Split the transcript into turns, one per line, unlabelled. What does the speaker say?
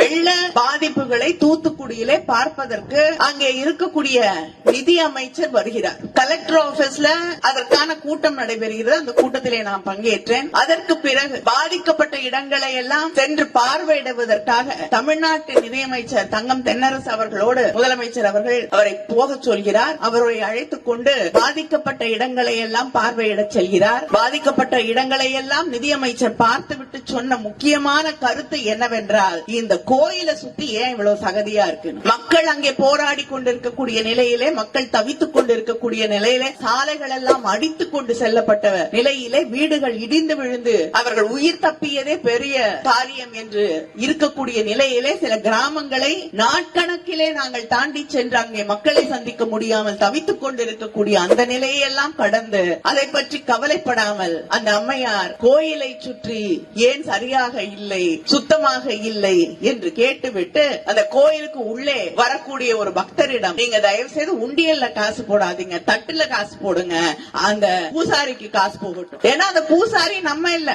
வெள்ள பாதிப்புகளை தூத்துக்குடியிலே பார்ப்பதற்கு அங்கே இருக்கக்கூடிய நிதி அமைச்சர் வருகிறார். கலெக்டர் ஆபீஸ்ல அதற்கான கூட்டம் நடைபெறுகிறது. அந்த கூட்டத்திலே நான் பங்கேற்றேன். அதற்கு பிறகு பாதிக்கப்பட்ட இடங்களை எல்லாம் சென்று பார்வையிடுவதற்காக தமிழ்நாட்டு நிதியமைச்சர் தங்கம் தென்னரசு அவர்களோடு முதலமைச்சர் அவர்கள் அவரை போக சொல்கிறார். அவரை அழைத்துக் கொண்டு பாதிக்கப்பட்ட இடங்களை எல்லாம் பார்வையிட செல்கிறார். பாதிக்கப்பட்ட இடங்களை எல்லாம் நிதியமைச்சர் பார்த்துவிட்டு சொன்ன முக்கியமான கருத்து என்னவென்றால், இந்த கோயிலை சுத்தி ஏன் இவ்வளவு சகதியா இருக்கு? மக்கள் அங்கே போராடி கொண்டிருக்கக்கூடிய நிலையிலே, மக்கள் தவித்துக் கொண்டிருக்கக்கூடிய நிலையிலே, சாலைகள் எல்லாம் அடித்துக் கொண்டு செல்லப்பட்ட நிலையிலே, வீடுகள் இடிந்து விழுந்து அவர்கள் உயிர் தப்பியதே பெரிய காரியம் என்று இருக்கக்கூடிய நிலையிலே, சில கிராமங்களை நாட்கணக்கிலே நாங்கள் தாண்டி சென்று அங்கே மக்களை சந்திக்க முடியாமல் தவித்துக் கொண்டிருக்கக்கூடிய அந்த நிலையெல்லாம் கடந்து அதை பற்றி கவலைப்படாமல் அந்த அம்மையார் கோயிலை சுற்றி ஏன் சரியாக இல்லை, சுத்தமாக இல்லை என்று கேட்டுவிட்டு அந்த கோயிலுக்கு உள்ளே வரக்கூடிய ஒரு பக்தரிடம், நீங்க தயவு செய்து உண்டியல்ல காசு போடாதீங்க, தட்டுல காசு போடுங்க, அந்த பூசாரிக்கு காசு போகட்டும். ஏன்னா அந்த பூசாரி நம்ம இல்ல.